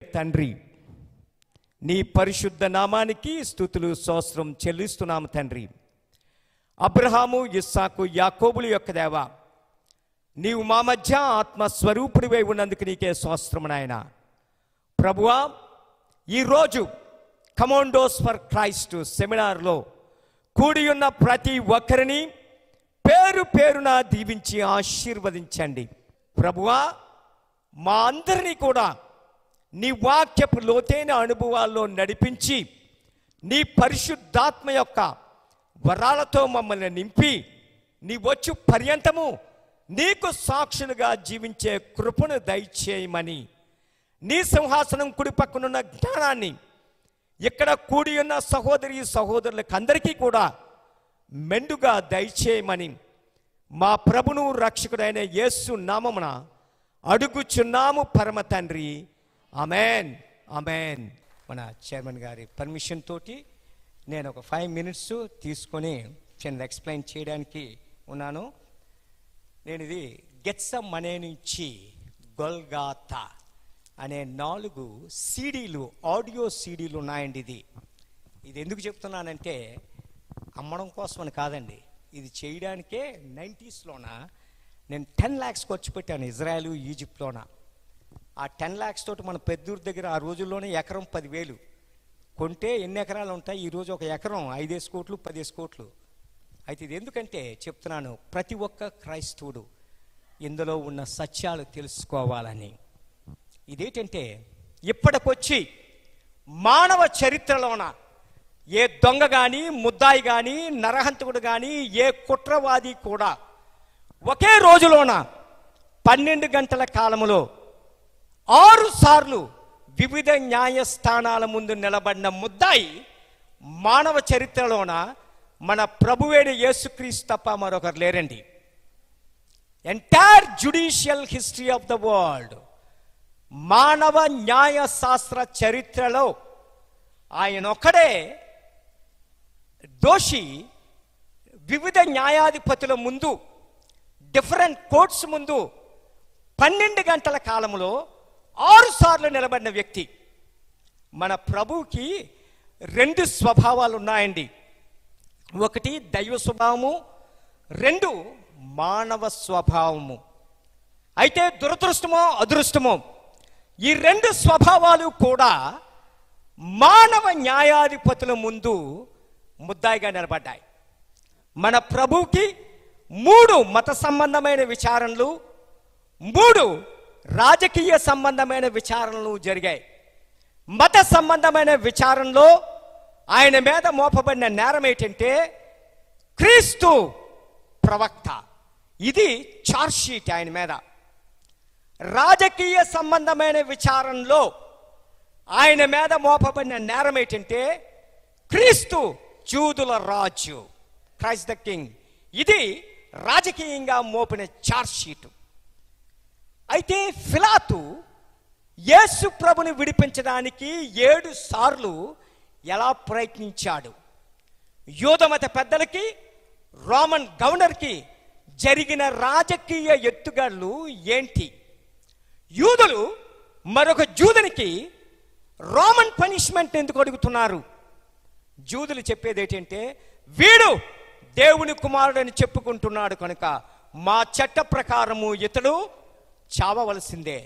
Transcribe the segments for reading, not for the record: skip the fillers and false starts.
తండ్రి, నీ పరిశుద్ధ నామానికి స్తుతులు స్తోత్రం చెల్లిస్తున్నాము తండ్రి. అబ్రహాము, ఇస్సాకు, యాకోబుల యొక్క దేవా, నీవు మా మధ్య ఆత్మస్వరూపుడివై ఉన్నందుకు నీకే స్తోత్రం నాయన. ప్రభువా, ఈరోజు కమాండోస్ ఫర్ క్రైస్ట్ సెమినార్లో కూడి ఉన్న ప్రతి ఒక్కరిని పేరు పేరున దీవించి ఆశీర్వదించండి. ప్రభువా, మా అందరినీ కూడా నీ వాక్యపు లోతైన అనుభవాల్లో నడిపించి నీ పరిశుద్ధాత్మ యొక్క వరాలతో మమ్మల్ని నింపి నీ వచ్చు పర్యంతము నీకు సాక్షులుగా జీవించే కృపను దయచేయమని, నీ సింహాసనం కుడి పక్కనున్న జ్ఞానాన్ని ఇక్కడ కూడి ఉన్న సహోదరి సహోదరులకు అందరికీ కూడా మెండుగా దయచేయమని మా ప్రభును రక్షకుడైన యేసు నామమున అడుగుచున్నాము పరమ తండ్రి. Amen, amen. మన చైర్మన్ గారి పర్మిషన్ తోటి నేను ఒక 5 minutes తీసుకొని చిన్న ఎక్స్ప్లెయిన్ చేయడానికి ఉన్నాను. నేను ఇది గెత్సెమనే నుంచి గొల్గాతా అనే 4 సీడీలు, ఆడియో సీడీలు ఉన్నాయండి. ఇది ఎందుకు చెప్తున్నానంటే అమ్మడం కోసమని కాదండి, ఇది చేయడానికే 90sలోన నేను 10 lakhs ఖర్చు పెట్టాను ఇజ్రాయెల్, ఈజిప్ట్లోన. ఆ 10 lakhs తోటి మన పెద్దూరు దగ్గర ఆ రోజుల్లోనే ఎకరం 10,000 కొంటే ఎన్ని ఎకరాలు ఉంటాయి? ఈరోజు ఒక ఎకరం 5 కోట్లు 10 కోట్లు. అయితే ఇది ఎందుకంటే చెప్తున్నాను, ప్రతి ఒక్క క్రైస్తవుడు ఇందులో ఉన్న సత్యాలు తెలుసుకోవాలని. ఇదేంటంటే ఇప్పటికొచ్చి మానవ చరిత్రలోన ఏ దొంగ కానీ, ముద్దాయి కానీ, నరహంతకుడు కానీ, ఏ కుట్రవాది కూడా ఒకే రోజులోన 12 గంటల కాలములో 6 సార్లు వివిధ న్యాయస్థానాల ముందు నిలబడిన ముద్దాయి మానవ చరిత్రలోన మన ప్రభువైన యేసుక్రీస్తు తప్ప మరొకరు లేరండి. Entire judicial history of the world, మానవ న్యాయశాస్త్ర చరిత్రలో ఆయన ఒక్కడే దోషి. వివిధ న్యాయాధిపతుల ముందు, డిఫరెంట్ కోర్ట్స్ ముందు 12 గంటల కాలంలో 6 సార్లు నిలబడిన వ్యక్తి. మన ప్రభువుకి 2 స్వభావాలు ఉన్నాయండి. ఒకటి దైవ స్వభావము, 2 మానవ స్వభావము. అయితే దురదృష్టమో అదృష్టమో ఈ 2 స్వభావాలు కూడా మానవ న్యాయాధిపతుల ముందు ముద్దాయిగా నిలబడ్డాయి. మన ప్రభువుకి 3 మత సంబంధమైన విచారణలు, 3 రాజకీయ సంబంధమైన విచారణలు జరిగాయి. మత సంబంధమైన విచారణలో ఆయన మీద మోపబడిన నేరం ఏంటంటే క్రీస్తు ప్రవక్త. ఇది ఛార్జ్ షీట్ ఆయన మీద. రాజకీయ సంబంధమైన విచారణలో ఆయన మీద మోపబడిన నేరం ఏంటంటే క్రీస్తు జూదుల రాజు, క్రైస్ట్ ద కింగ్. ఇది రాజకీయంగా మోపిన ఛార్జ్ షీట్. అయితే పిలాతు యేసు ప్రభుని విడిపించడానికి 7 సార్లు ఎలా ప్రయత్నించాడు? యూదమత పెద్దలకి, రోమన్ గవర్నర్కి జరిగిన రాజకీయ ఎత్తుగడలు ఏంటి? యూదులు మరొక జూదునికి రోమన్ పనిష్మెంట్ ఎందుకు అడుగుతున్నారు? జూదులు చెప్పేది ఏంటంటే వీడు దేవుని కుమారుడని చెప్పుకుంటున్నాడు కనుక మా చట్ట ప్రకారము ఇతడు చావవలసిందే.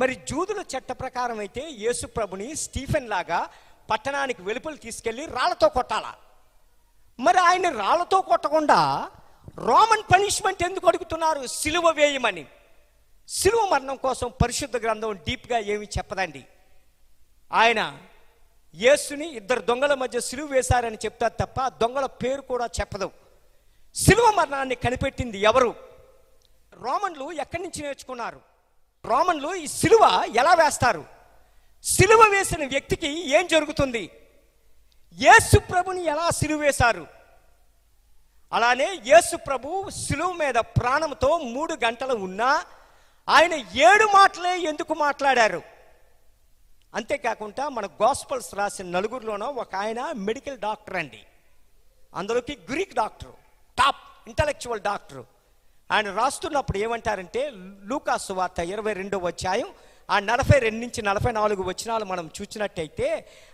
మరి జూదుల చట్ట ప్రకారం అయితే యేసు ప్రభుని స్టీఫెన్ లాగా పట్టణానికి వెలుపల తీసుకెళ్ళి రాళ్లతో కొట్టాలా? మరి ఆయన రాళ్లతో కొట్టకుండా రోమన్ పనిష్మెంట్ ఎందుకు అడుగుతున్నారు? సిలువ వేయమని. సిలువ మరణం కోసం పరిశుద్ధ గ్రంథం డీప్గా ఏమీ చెప్పదండి. ఆయన యేసుని 2 దొంగల మధ్య సిలువ వేశారని చెప్తారు తప్ప దొంగల పేరు కూడా చెప్పదు. సిలువ మరణాన్ని కనిపెట్టింది ఎవరు? రోమన్లు ఎక్కడి నుంచి నేర్చుకున్నారు? రోమన్లు ఈ సిలువ ఎలా వేస్తారు? సిలువ వేసిన వ్యక్తికి ఏం జరుగుతుంది? యేసు ప్రభుని ఎలా సిలువ వేశారు? అలానే యేసు ప్రభు సిలువ మీద ప్రాణంతో 3 గంటలు ఉన్నా ఆయన 7 మాటలే ఎందుకు మాట్లాడారు? అంతేకాకుండా మన గాస్పల్స్ రాసిన 4గురిలోనో ఒక ఆయన మెడికల్ డాక్టర్ అండి. అందులోకి Greek doctor, top intellectual doctor. ఆయన రాస్తున్నప్పుడు ఏమంటారంటే లూకా సువార్త 22వ అధ్యాయం ఆ 42 నుంచి 44 వచనాలు మనం చూసినట్టయితే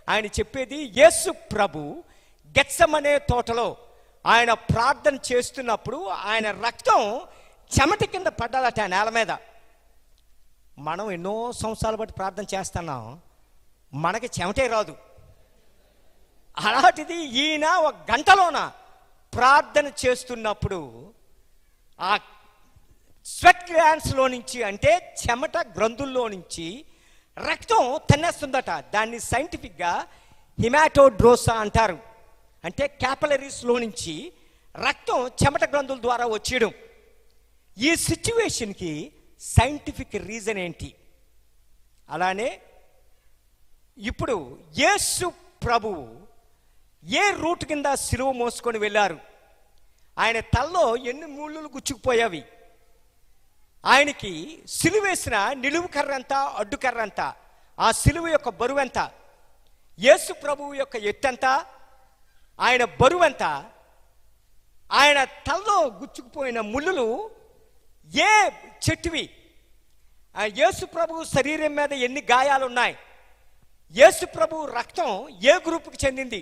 ఆయన చెప్పేది, యేసు ప్రభు గెత్సెమనే తోటలో ఆయన ప్రార్థన చేస్తున్నప్పుడు ఆయన రక్తం చెమట కింద పడ్డాలట నేల మీద. మనం ఎన్నో సంవత్సరాలు బట్టి ప్రార్థన చేస్తున్నాం, మనకి చెమటే రాదు. అలాంటిది ఈయన ఒక గంటలోన ప్రార్థన చేస్తున్నప్పుడు ఆ స్వెట్ గ్లాండ్స్లో నుంచి, అంటే చెమట గ్రంథుల్లో నుంచి రక్తం తన్నేస్తుందట. దాన్ని సైంటిఫిక్గా హిమాటోడ్రోసా అంటారు. అంటే క్యాపిలరీస్లో నుంచి రక్తం చెమట గ్రంథుల ద్వారా వచ్చేయడం. ఈ సిచ్యువేషన్కి సైంటిఫిక్ రీజన్ ఏంటి? అలానే ఇప్పుడు యేసు ప్రభువు ఏ రూట్ కింద సిలువ మోసుకొని వెళ్ళారు? ఆయన తల్లో ఎన్ని ముళ్ళులు గుచ్చుకుపోయావి? ఆయనకి సిలువేసిన నిలువు కర్ర ఎంత, అడ్డు కర్ర ఎంత, ఆ సిలువ యొక్క బరువు ఎంత, యేసు ప్రభువు యొక్క ఎత్తెంత, ఆయన బరువు ఎంత, ఆయన తల్లో గుచ్చుకుపోయిన ముళ్ళులు ఏ చెట్టువి, యేసు ప్రభువు శరీరం మీద ఎన్ని గాయాలు ఉన్నాయి, యేసు ప్రభువు రక్తం ఏ గ్రూపుకి చెందింది,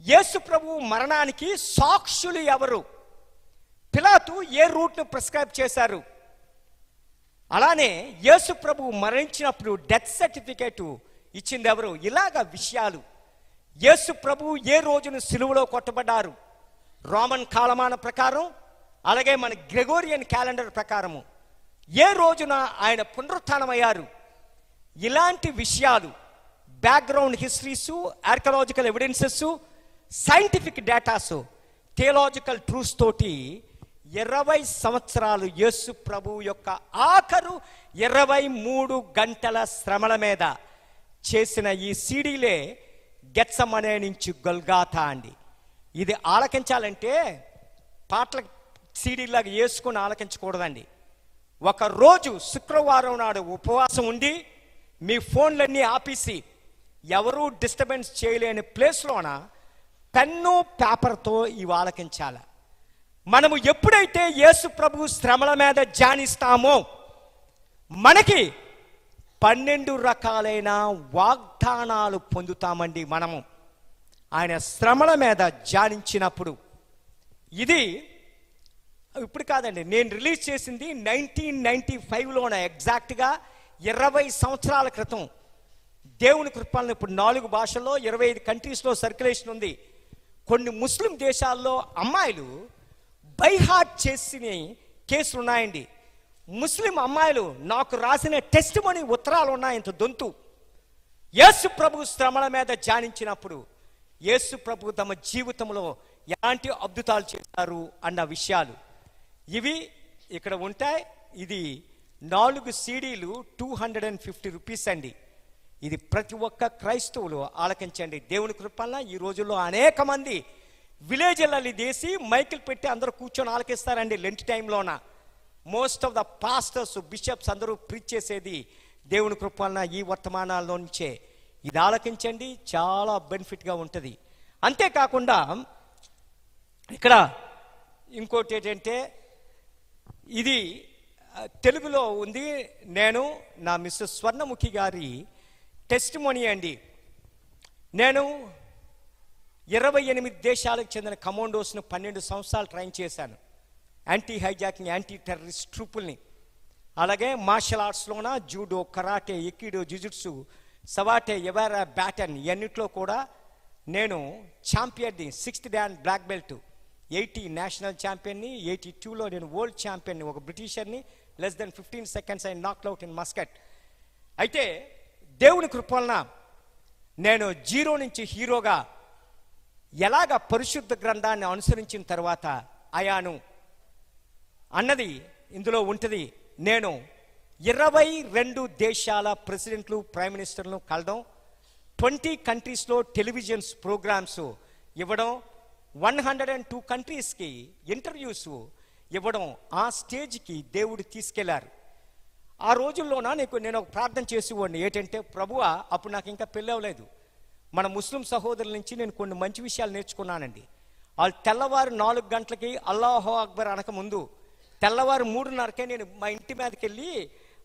యేసు ప్రభువు మరణానికి సాక్షులు ఎవరు, పిలాతు ఏ రూట్ను ప్రిస్క్రైబ్ చేశారు, అలానే యేసు ప్రభువు మరణించినప్పుడు డెత్ సర్టిఫికేట్ ఇచ్చింది ఎవరు? ఇలాగ విషయాలు. యేసు ప్రభువు ఏ రోజున సిలువలో కొట్టబడ్డారు? రోమన్ కాలమాన ప్రకారం, అలాగే మన గ్రెగోరియన్ క్యాలెండర్ ప్రకారము ఏ రోజున ఆయన పునరుత్థానమయ్యారు? ఇలాంటి విషయాలు, background హిస్టరీసు, archaeological evidences, scientific datas, theological truths తోటి 20 సంవత్సరాలు యేసు ప్రభువు యొక్క ఆఖరు 23 గంటల శ్రమల మీద చేసిన ఈ సీడీలే గెత్సెమనే నుంచి గొల్గాతా అండి. ఇది ఆలకించాలంటే పాటల సీడీలాగా వేసుకొని ఆలకించకూడదండి. ఒక రోజు శుక్రవారం నాడు ఉపవాసం ఉండి మీ ఫోన్లన్నీ ఆపేసి ఎవరూ డిస్టర్బెన్స్ చేయలేని ప్లేస్లోన పెన్ను పేపర్తో ఇవి ఆలకించాలి. మనము ఎప్పుడైతే యేసు ప్రభు శ్రమల మీద ధ్యానిస్తామో మనకి 12 రకాలైన వాగ్దానాలు పొందుతామండి. మనము ఆయన శ్రమల మీద ధ్యానించినప్పుడు, ఇది ఇప్పుడు కాదండి, నేను రిలీజ్ చేసింది 1995లోన, ఎగ్జాక్ట్గా 20 సంవత్సరాల క్రితం. దేవుని కృపలను ఇప్పుడు 4 భాషల్లో 25 కంట్రీస్లో సర్క్యులేషన్ ఉంది. కొన్ని ముస్లిం దేశాల్లో అమ్మాయిలు బైహార్ట్ చేసిన కేసులు ఉన్నాయండి. ముస్లిం అమ్మాయిలు నాకు రాసిన టెస్ట్ మనీ ఉత్తరాలు ఉన్నాయి ఇంత దొంతు. యేసు ప్రభు శ్రమల మీద ధ్యానించినప్పుడు యేసు ప్రభు తమ జీవితంలో ఎలాంటి అద్భుతాలు చేశారు అన్న విషయాలు ఇవి ఇక్కడ ఉంటాయి. ఇది 4 సీడీలు 250 రూపీస్ అండి. ఇది ప్రతి ఒక్క క్రైస్తవులు ఆలకించండి. దేవుని కృపల్ల ఈ రోజుల్లో అనేక మంది విలేజ్లలో దేసి మైకులు పెట్టి అందరూ కూర్చొని ఆలకిస్తారండి. లెంట్ టైంలోన most of the pastors, bishops అందరూ ప్రీచ్ చేసేది దేవుని కృపల్ల ఈ వర్తమానాల్లో నుంచే. ఇది ఆలకించండి, చాలా బెనిఫిట్గా ఉంటుంది. అంతేకాకుండా ఇక్కడ ఇంకోటి ఏంటంటే, ఇది తెలుగులో ఉంది. నేను నా మిస్సెస్ స్వర్ణముఖి గారి టెస్ట్ మనీ అండి. నేను 28 దేశాలకు చెందిన కమాండోస్ను 12 సంవత్సరాలు ట్రైన్ చేశాను. యాంటీ హైజాకింగ్, యాంటీ టెర్రరిస్ట్ ట్రూపుల్ని. అలాగే మార్షల్ ఆర్ట్స్లోన judo, karate, aikido, jujutsu, savate, ఎవారా, బ్యాటన్ ఇవన్నిట్లో కూడా నేను ఛాంపియన్ని, 6th dan black belt, 80 national ఛాంపియన్ని, 82లో నేను వరల్డ్ ఛాంపియన్ని, ఒక బ్రిటిషర్ని less than 15 seconds I knocked out in Muscat. అయితే దేవుని కృపలన నేను జీరో నుంచి హీరోగా ఎలాగ పరిశుద్ధ గ్రంథాన్ని అనుసరించిన తర్వాత అయాను అన్నది ఇందులో ఉంటుంది. నేను 22 దేశాల ప్రెసిడెంట్లు, ప్రైమ్ మినిస్టర్లను కలడం, 20 కంట్రీస్లో టెలివిజన్స్ ప్రోగ్రామ్స్ ఇవ్వడం, 102 కంట్రీస్కి ఇంటర్వ్యూస్ ఇవ్వడం, ఆ స్టేజ్కి దేవుడు తీసుకెళ్లారు. ఆ రోజుల్లోన నేను ఒక ప్రార్థన చేసేవాడిని. ఏంటంటే, ప్రభువా, అప్పుడు నాకు ఇంకా పెళ్ళి అవ్వలేదు. మన ముస్లిం సహోదరుల నుంచి నేను కొన్ని మంచి విషయాలు నేర్చుకున్నానండి. వాళ్ళు తెల్లవారు 4 గంటలకి అల్లాహో అక్బర్ అనక ముందు తెల్లవారు 3:30కే నేను మా ఇంటి మీదకి వెళ్ళి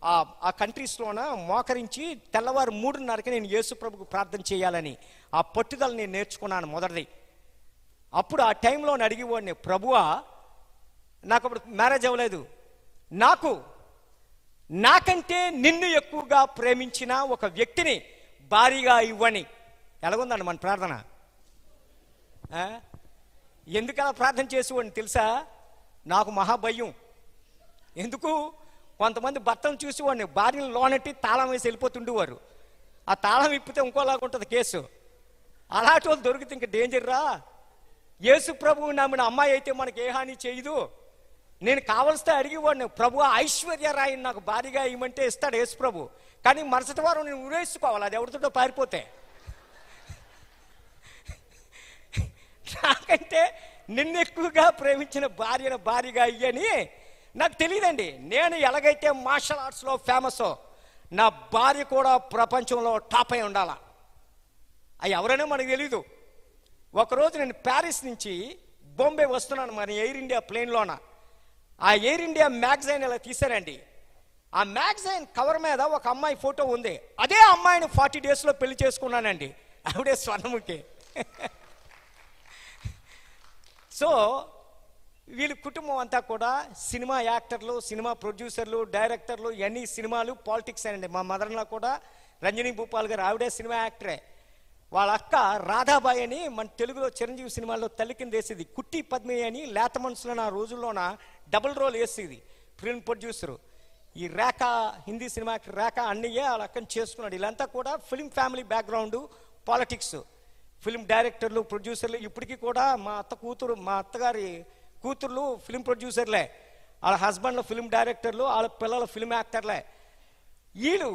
ఆ కంట్రీస్లోన మోకరించి తెల్లవారు 3:30కి నేను యేసు ప్రభుకు ప్రార్థన చేయాలని ఆ పట్టుదల నేను నేర్చుకున్నాను మొదటిది. అప్పుడు ఆ టైంలో అడిగేవాడిని, ప్రభువా నాకు అప్పుడు మ్యారేజ్ అవ్వలేదు, నాకంటే నిన్ను ఎక్కువగా ప్రేమించిన ఒక వ్యక్తిని భారీగా ఇవ్వని. ఎలాగుందండి మన ప్రార్థన? ఎందుకలా ప్రార్థన చేసేవాడిని తెలుసా? నాకు మహాభయం. ఎందుకు? కొంతమంది భర్తను చూసేవాడిని భార్యను లోనెట్టి తాళం వేసి వెళ్ళిపోతుండేవారు. ఆ తాళం ఇప్పితే ఇంకోలాగా ఉంటుంది కేసు. అలాంటి వాళ్ళు దొరికితే ఇంకా డేంజర్ రా. యేసు ప్రభువు నమ్మిన అమ్మాయి అయితే మనకి ఏ హాని చేయదు. నేను కావలస్తే అడిగేవాడిని, ప్రభు ఐశ్వర్య రాయిని నాకు భారీగా ఇవ్వమంటే ఇస్తాడు యేసు ప్రభు. కానీ మరుసటి వారం నేను ఉరేసుకోవాలి, అది ఎవరితో పారిపోతే. నాకంటే నిన్ను ఎక్కువగా ప్రేమించిన భార్యను భారీగా ఇయ్యని నాకు తెలియదండి. నేను ఎలాగైతే మార్షల్ ఆర్ట్స్లో ఫేమస్, నా భార్య కూడా ప్రపంచంలో టాప్ అయి ఉండాలా. అవి ఎవరైనా మనకు తెలీదు. ఒకరోజు నేను ప్యారిస్ నుంచి బాంబే వస్తున్నాను మన ఎయిర్ ఇండియా ప్లేన్లోన. ఆ ఎయిర్ ఇండియా మ్యాగజైన్ ఇలా తీశారండి. ఆ మ్యాగజైన్ కవర్ మీద ఒక అమ్మాయి ఫోటో ఉంది. అదే అమ్మాయిని 40 డేస్లో పెళ్లి చేసుకున్నానండి. ఆవిడే స్వర్ణముఖి. సో వీళ్ళ కుటుంబం అంతా కూడా సినిమా యాక్టర్లు, సినిమా ప్రొడ్యూసర్లు, డైరెక్టర్లు, ఇవన్నీ సినిమాలు, పాలిటిక్స్ అండి. మా మదర్లో కూడా రంజనీ భూపాల్ గారు, ఆవిడే సినిమా యాక్టరే. వాళ్ళ అక్క రాధాబాయి అని మన తెలుగులో చిరంజీవి సినిమాల్లో తల్లి కింద వేసేది. కుట్టి పద్మి అని లేత మనసులో ఆ రోజుల్లోన డబుల్ రోల్ వేసేది ఫిల్మ్ ప్రొడ్యూసరు. ఈ రేఖ, హిందీ సినిమా రేఖ అన్నయ్యే వాళ్ళ అక్కని చేసుకున్నాడు. వీళ్ళంతా కూడా film family background, politics, film డైరెక్టర్లు, ప్రొడ్యూసర్లు. ఇప్పటికీ కూడా మా అత్తగారి కూతుర్లు ఫిల్మ్ ప్రొడ్యూసర్లే, వాళ్ళ హస్బెండ్లు ఫిల్మ్ డైరెక్టర్లు, వాళ్ళ పిల్లలు ఫిల్మ్ యాక్టర్లే వీళ్ళు.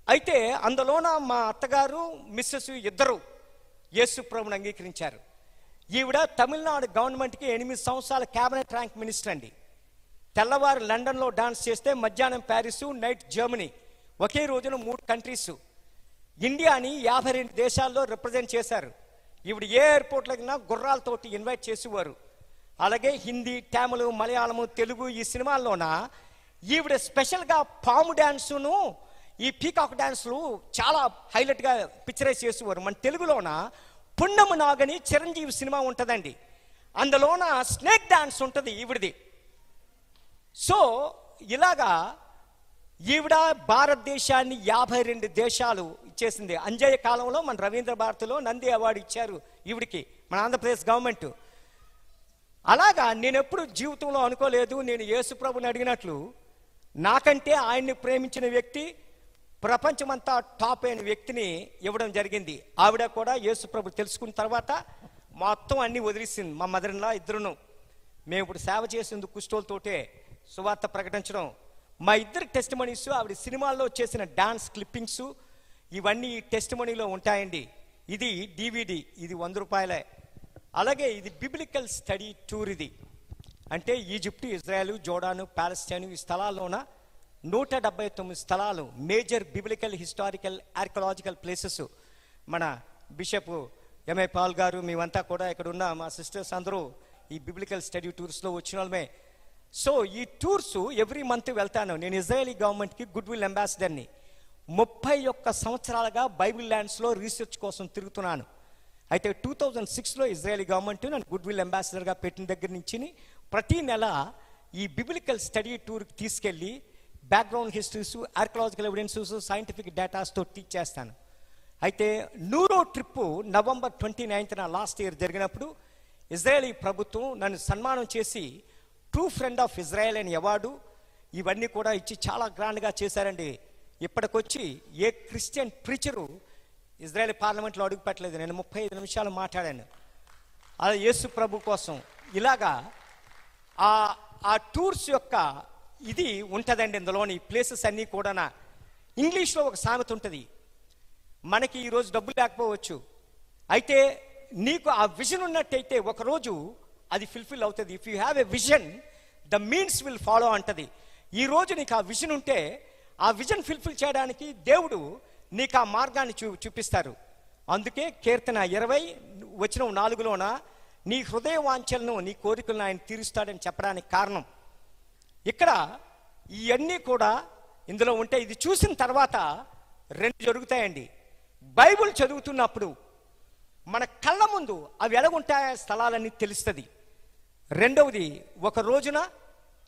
అయితే అందులోన మా అత్తగారు మిస్సెస్ ఇద్దరు యేసు ప్రభుని అంగీకరించారు. ఈవిడ తమిళనాడు గవర్నమెంట్కి 8 సంవత్సరాల క్యాబినెట్ ర్యాంక్ మినిస్టర్ అండి. తెల్లవారు లండన్లో డాన్స్ చేస్తే మధ్యాహ్నం ప్యారిస్, నైట్ జర్మనీ, ఒకే రోజున 3 కంట్రీస్. ఇండియాని 52 దేశాల్లో రిప్రజెంట్ చేశారు. ఈవిడ ఏ ఎయిర్పోర్ట్లకైనా గుర్రాలతోటి ఇన్వైట్ చేసేవారు. అలాగే హిందీ, తమిళ, మలయాళము, తెలుగు ఈ సినిమాల్లోన ఈవిడ స్పెషల్గా పాము డ్యాన్సును, ఈ పీకాక్ డ్యాన్సులు చాలా హైలైట్గా పిక్చరైజ్ చేసేవారు. మన తెలుగులోన పున్నము నాగని చిరంజీవి సినిమా ఉంటుందండి, అందులోన స్నేక్ డ్యాన్స్ ఉంటుంది ఈవిడిది. సో ఇలాగా ఈవిడ భారతదేశాన్ని 52 దేశాలు ఇచ్చేసింది. అంజయ్య కాలంలో మన రవీంద్ర భారతిలో నంది అవార్డు ఇచ్చారు ఈవిడికి మన ఆంధ్రప్రదేశ్ గవర్నమెంట్. అలాగా నేను ఎప్పుడు జీవితంలో అనుకోలేదు, నేను యేసు ప్రభుని అడిగినట్లు నాకంటే ఆయన్ని ప్రేమించిన వ్యక్తి, ప్రపంచమంతా టాప్ అయిన వ్యక్తిని ఇవ్వడం జరిగింది. ఆవిడ కూడా యేసు ప్రభు తెలుసుకున్న తర్వాత మొత్తం అన్నీ వదిలేసింది. మా మదర్లా ఇద్దరును మేము ఇప్పుడు సేవ చేసేందుకు కుష్ఠోలతోటే సువార్త ప్రకటించడం. మా ఇద్దరు టెస్టిమనీస్, ఆవిడ సినిమాల్లో చేసిన డాన్స్ క్లిప్పింగ్స్ ఇవన్నీ టెస్టిమనీలో ఉంటాయండి. ఇది DVD, ఇది 100 రూపాయలే. అలాగే ఇది బిబ్లికల్ స్టడీ టూర్. ఇది అంటే ఈజిప్టు, ఇజ్రాయెల్, జోర్డాను, పాలస్తీన్ ఈ స్థలాల్లోన 179 స్థలాలు, major biblical, historical, archaeological places. మన బిషప్ ఎంఏ పాల్ గారు, మేమంతా కూడా ఇక్కడ ఉన్న మా సిస్టర్స్ అందరూ ఈ బిబ్లికల్ స్టడీ టూర్స్లో వచ్చిన వాళ్ళమే. సో ఈ టూర్స్ ఎవ్రీ మంత్ వెళ్తాను. నేను ఇజ్రాయలీ గవర్నమెంట్కి గుడ్ విల్ అంబాసిడర్ని. 31 సంవత్సరాలుగా బైబిల్ ల్యాండ్స్లో రీసెర్చ్ కోసం తిరుగుతున్నాను. అయితే 2006లో ఇజ్రాయలీ గవర్నమెంట్ నన్ను గుడ్ విల్ అంబాసిడర్గా పెట్టిన దగ్గర నుంచి ప్రతి నెల ఈ బిబ్లికల్ స్టడీ టూర్కి తీసుకెళ్ళి background histories, archaeological evidences, scientific డేటాస్తో టీచ్ చేస్తాను. అయితే 100వ ట్రిప్పు November 29న లాస్ట్ ఇయర్ జరిగినప్పుడు ఇజ్రాయలీ ప్రభుత్వం నన్ను సన్మానం చేసి ట్రూ ఫ్రెండ్ ఆఫ్ ఇజ్రాయెల్ అనే అవార్డు ఇవన్నీ కూడా ఇచ్చి చాలా గ్రాండ్గా చేశారండి. ఇప్పటికొచ్చి ఏ క్రిస్టియన్ ప్రీచరు ఇజ్రాయెల్ పార్లమెంట్లో అడుగు పెట్టలేదు. నేను 35 నిమిషాలు మాట్లాడాను అలా యేసు ప్రభు కోసం. ఇలాగా ఆ టూర్స్ యొక్క ఇది ఉంటుందండి. ఇందులోని ప్లేసెస్ అన్నీ కూడా ఇంగ్లీష్లో ఒక సామెత ఉంటుంది, మనకి ఈరోజు డబ్బు లేకపోవచ్చు, అయితే నీకు ఆ విజన్ ఉన్నట్టయితే ఒకరోజు అది ఫుల్ఫిల్ అవుతుంది. If you have a vision the means will follow అంటది. ఈరోజు నీకు ఆ విజన్ ఉంటే ఆ విజన్ ఫుల్ఫిల్ చేయడానికి దేవుడు నీకు ఆ మార్గాన్ని చూపిస్తారు. అందుకే కీర్తన 20:4లోన నీ హృదయ వాంఛలను, నీ కోరికలను ఆయన తీరుస్తాడని చెప్పడానికి కారణం. ఇక్కడ ఇవన్నీ కూడా ఇందులో ఉంటే ఇది చూసిన తర్వాత రెండు జరుగుతాయండి. బైబిల్ చదువుతున్నప్పుడు మన కళ్ళ ముందు అవి ఎలాగుంటాయో స్థలాలన్నీ తెలుస్తుంది. రెండవది, ఒక రోజున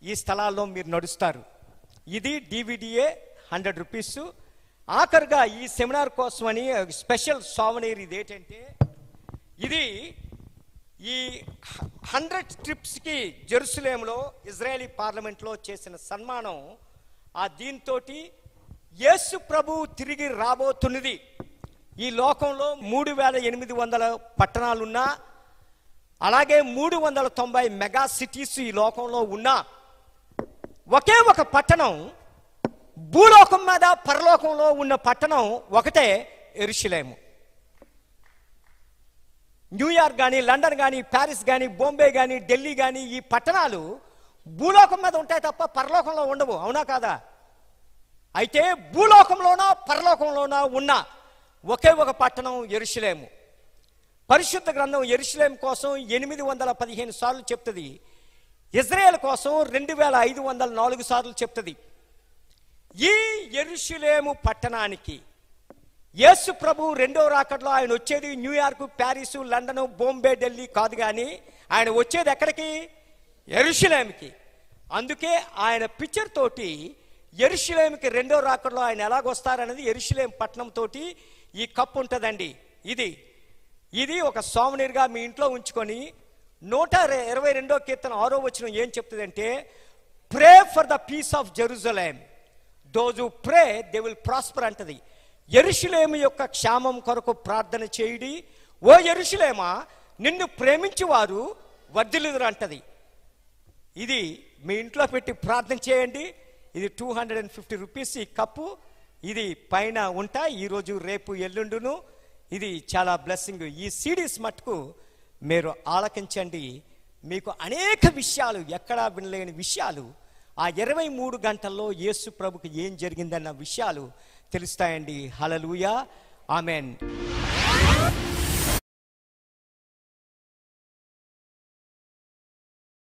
ఈ స్థలాల్లో మీరు నడుస్తారు. ఇది డివిడిఏ 100 రూపీస్. ఆఖరిగా ఈ సెమినార్ కోసమని స్పెషల్ సోవనీర్ ఇది ఏంటంటే, ఇది ఈ 100 ట్రిప్స్కి జెరూసలేంలో ఇజ్రాయేలీ పార్లమెంట్లో చేసిన సన్మానం. ఆ దీంతో యేసు ప్రభు తిరిగి రాబోతున్నది. ఈ లోకంలో 3800 పట్టణాలున్నా, అలాగే 390 మెగా సిటీస్ ఈ లోకంలో ఉన్నా, ఒకే ఒక పట్టణం భూలోకం మీద పరలోకంలో ఉన్న పట్టణం ఒకటే, యెరూషలేము. న్యూయార్క్ కానీ, లండన్ కానీ, ప్యారిస్ కానీ, బాంబే కానీ, ఢిల్లీ కానీ, ఈ పట్టణాలు భూలోకం మీద ఉంటాయి తప్ప పరలోకంలో ఉండవు. అవునా కాదా? అయితే భూలోకంలోనో పరలోకంలోనో ఉన్న ఒకే ఒక పట్టణం యెరూషలేము. పరిశుద్ధ గ్రంథం యెరూషలేం కోసం 815 సార్లు చెప్తుంది. ఇజ్రాయేల్ కోసం 2504 సార్లు చెప్తుంది. ఈ యెరూషలేము పట్టణానికి యేసు ప్రభు రెండో రాకడలో ఆయన వచ్చేది New York, Paris, London, Bombay, Delhi కాదు, కానీ ఆయన వచ్చేది ఎక్కడికి? యెరూషలేంకి. అందుకే ఆయన పిక్చర్ తోటి యెరూషలేంకి రెండో రాకడలో ఆయన ఎలాగొస్తారనేది యెరూషలేం పట్టణం తోటి ఈ కప్పు ఉంటుందండి. ఇది ఒక సోవనీర్గా మీ ఇంట్లో ఉంచుకొని 122వ కీర్తన 6వ వచనం ఏం చెప్తుందంటే, pray for the peace of Jerusalem, those who pray they will prosper అంటది. యెరూషలేము యొక్క క్షేమం కొరకు ప్రార్థన చేయుడి, ఓ యెరూషలేమా నిన్ను ప్రేమించి వారు వర్ధిల్లుదురు అంటది. ఇది మీ ఇంట్లో పెట్టి ప్రార్థన చేయండి. ఇది 250 రూపీస్ ఈ కప్పు. ఇది పైన ఉంటా ఈరోజు, రేపు, ఎల్లుండును. ఇది చాలా బ్లెస్సింగ్. ఈ సిడీస్ మట్టుకు మీరు ఆలకించండి. మీకు అనేక విషయాలు, ఎక్కడా వినలేని విషయాలు, ఆ 23 గంటల్లో యేసు ప్రభుకి ఏం జరిగిందన్న విషయాలు తెలుస్తాయండి. హల్లెలూయా, ఆమెన్.